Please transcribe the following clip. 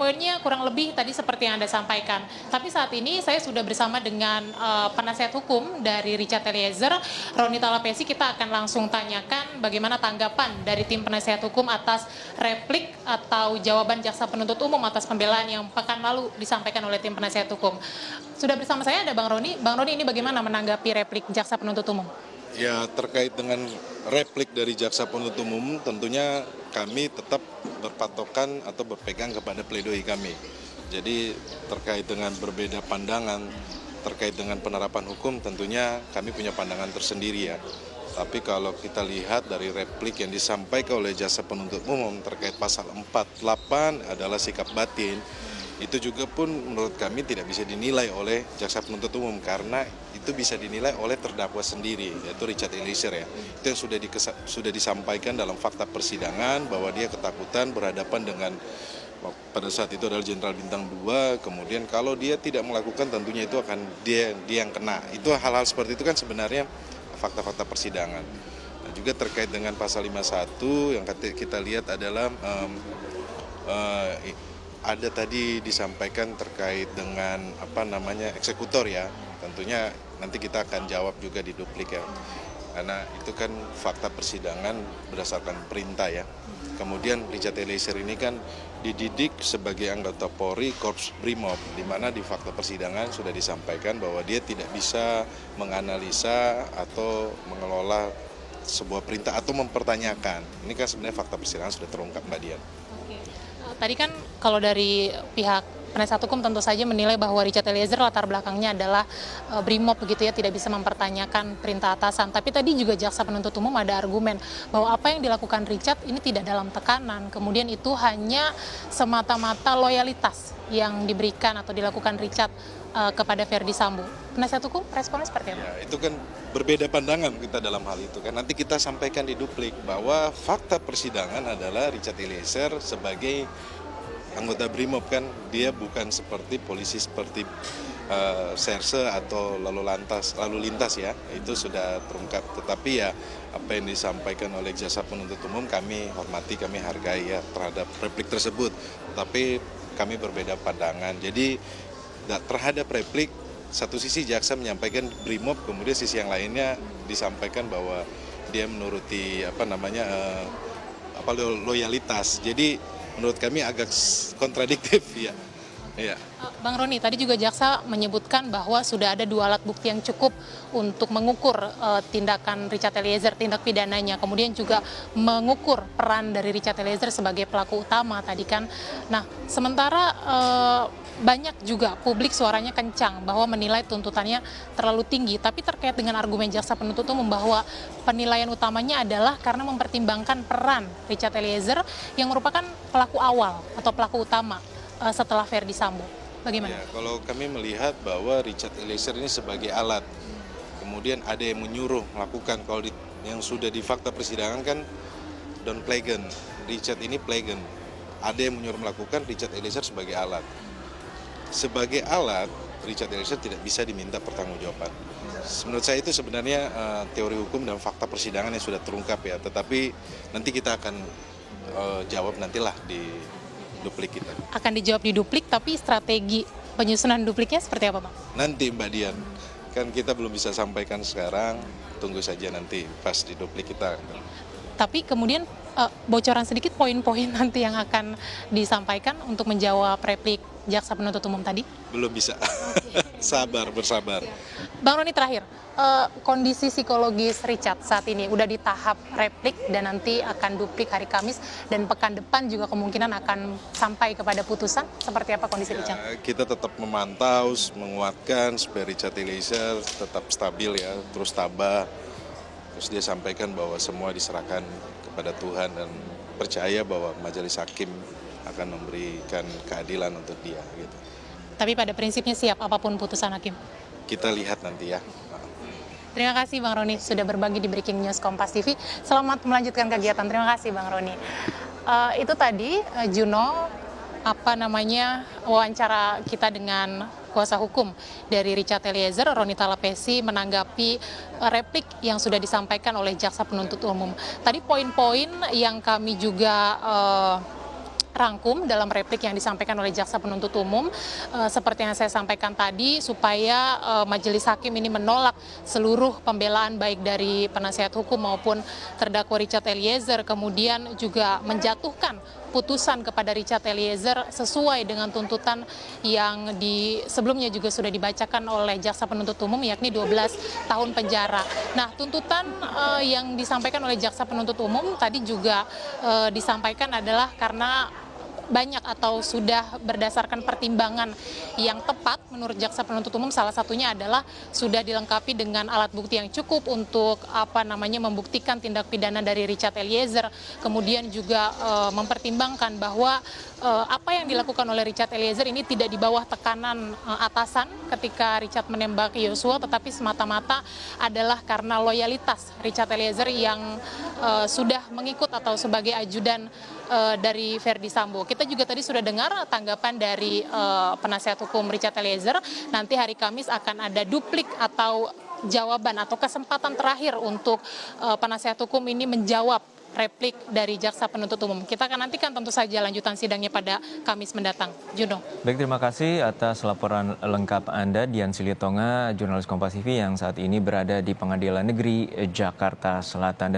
poin-poinnya kurang lebih tadi seperti yang Anda sampaikan. Tapi saat ini saya sudah bersama dengan penasihat hukum dari Richard Eliezer, Roni Talapesi. Kita akan langsung tanyakan bagaimana tanggapan dari tim penasihat hukum atas replik atau jawaban jaksa penuntut umum atas pembelaan yang pekan lalu disampaikan oleh tim penasihat hukum. Sudah bersama saya ada Bang Roni. Bang Roni, ini bagaimana menanggapi replik jaksa penuntut umum? Ya, terkait dengan replik dari jaksa penuntut umum, tentunya kami tetap berpatokan atau berpegang kepada pledoi kami. Jadi terkait dengan berbeda pandangan, terkait dengan penerapan hukum, tentunya kami punya pandangan tersendiri ya. Tapi kalau kita lihat dari replik yang disampaikan oleh jaksa penuntut umum terkait pasal 48 adalah sikap batin, itu juga pun menurut kami tidak bisa dinilai oleh jaksa penuntut umum karena itu bisa dinilai oleh terdakwa sendiri, yaitu Richard Eliezer ya. Itu yang sudah disampaikan dalam fakta persidangan bahwa dia ketakutan berhadapan dengan pada saat itu adalah Jenderal Bintang 2, kemudian kalau dia tidak melakukan tentunya itu akan dia yang kena. Itu hal-hal seperti itu kan sebenarnya fakta-fakta persidangan. Nah, juga terkait dengan pasal 51 yang kita lihat adalah ada tadi disampaikan terkait dengan eksekutor ya, tentunya nanti kita akan jawab juga di duplik ya, karena itu kan fakta persidangan berdasarkan perintah ya. Kemudian Richard Eliezer ini kan dididik sebagai anggota Polri Korps Brimob, di mana di fakta persidangan sudah disampaikan bahwa dia tidak bisa menganalisa atau mengelola sebuah perintah atau mempertanyakan. Ini kan sebenarnya fakta persidangan sudah terungkap, Mbak Dian. Tadi kan kalau dari pihak penasihat hukum tentu saja menilai bahwa Richard Eliezer latar belakangnya adalah Brimob begitu ya, tidak bisa mempertanyakan perintah atasan. Tapi tadi juga jaksa penuntut umum ada argumen bahwa apa yang dilakukan Richard ini tidak dalam tekanan, kemudian itu hanya semata-mata loyalitas yang diberikan atau dilakukan Richard kepada Verdi Sambo. Penasihat hukum responnya seperti apa? Ya, itu kan berbeda pandangan kita dalam hal itu kan. Nanti kita sampaikan di duplik bahwa fakta persidangan adalah Richard Eliezer sebagai anggota Brimob kan, dia bukan seperti polisi seperti serse atau lalu lintas ya, itu sudah terungkap. Tetapi ya apa yang disampaikan oleh jaksa penuntut umum kami hormati, kami hargai ya terhadap replik tersebut. Tapi kami berbeda pandangan. Jadi terhadap replik, satu sisi jaksa menyampaikan Brimob, kemudian sisi yang lainnya disampaikan bahwa dia menuruti loyalitas. Jadi menurut kami agak kontradiktif ya. Ya. Bang Roni, tadi juga jaksa menyebutkan bahwa sudah ada 2 alat bukti yang cukup untuk mengukur tindakan Richard Eliezer, tindak pidananya, kemudian juga mengukur peran dari Richard Eliezer sebagai pelaku utama tadi kan. Nah, sementara banyak juga publik suaranya kencang bahwa menilai tuntutannya terlalu tinggi, tapi terkait dengan argumen jaksa penuntut umum bahwa penilaian utamanya adalah karena mempertimbangkan peran Richard Eliezer yang merupakan pelaku awal atau pelaku utama setelah Verdi Sambo. Bagaimana? Ya, kalau kami melihat bahwa Richard Eliezer ini sebagai alat, kemudian ada yang menyuruh melakukan, kalau yang sudah di fakta persidangan kan Don Plegen, Richard ini Plegen, ada yang menyuruh melakukan, Richard Eliezer sebagai alat. Sebagai alat, Richard Eliezer tidak bisa diminta pertanggungjawaban. Menurut saya itu sebenarnya teori hukum dan fakta persidangan yang sudah terungkap ya, tetapi nanti kita akan jawab nantilah di duplik kita. Akan dijawab di duplik, tapi strategi penyusunan dupliknya seperti apa, Bang? Nanti Mbak Dian, kan kita belum bisa sampaikan sekarang, tunggu saja nanti pas di duplik kita. Tapi kemudian bocoran sedikit poin-poin nanti yang akan disampaikan untuk menjawab replik jaksa penuntut umum tadi? Belum bisa, bersabar. Bang Roni, terakhir, kondisi psikologis Richard saat ini udah di tahap replik dan nanti akan duplik hari Kamis dan pekan depan juga kemungkinan akan sampai kepada putusan. Seperti apa kondisi Richard? Kita tetap memantau, menguatkan supaya Richard Eliezer tetap stabil ya, terus tabah. Terus dia sampaikan bahwa semua diserahkan kepada Tuhan dan percaya bahwa majelis hakim akan memberikan keadilan untuk dia gitu. Tapi pada prinsipnya siap apapun putusan hakim? Kita lihat nanti ya. Terima kasih Bang Roni sudah berbagi di Breaking News Kompas TV. Selamat melanjutkan kegiatan. Terima kasih Bang Roni. Itu tadi Juno wawancara kita dengan kuasa hukum dari Richard Eliezer, Roni Talapesi, menanggapi replik yang sudah disampaikan oleh jaksa penuntut umum. Tadi poin-poin yang kami juga rangkum dalam replik yang disampaikan oleh jaksa penuntut umum, seperti yang saya sampaikan tadi, supaya majelis hakim ini menolak seluruh pembelaan baik dari penasihat hukum maupun terdakwa Richard Eliezer, kemudian juga menjatuhkan putusan kepada Richard Eliezer sesuai dengan tuntutan yang sebelumnya juga sudah dibacakan oleh jaksa penuntut umum, yakni 12 tahun penjara. Nah, tuntutan yang disampaikan oleh jaksa penuntut umum tadi juga disampaikan adalah karena banyak atau sudah berdasarkan pertimbangan yang tepat menurut jaksa penuntut umum, salah satunya adalah sudah dilengkapi dengan alat bukti yang cukup untuk membuktikan tindak pidana dari Richard Eliezer, kemudian juga mempertimbangkan bahwa apa yang dilakukan oleh Richard Eliezer ini tidak di bawah tekanan atasan ketika Richard menembak Yosua, tetapi semata-mata adalah karena loyalitas Richard Eliezer yang sudah mengikut atau sebagai ajudan dari Verdi Sambo. Kita juga tadi sudah dengar tanggapan dari penasihat hukum Richard Eliezer. Nanti hari Kamis akan ada duplik atau jawaban atau kesempatan terakhir untuk penasihat hukum ini menjawab replik dari jaksa penuntut umum. Kita akan nantikan tentu saja lanjutan sidangnya pada Kamis mendatang. Juno. Baik, terima kasih atas laporan lengkap Anda, Dian Silitonga, jurnalis Kompas TV yang saat ini berada di Pengadilan Negeri Jakarta Selatan.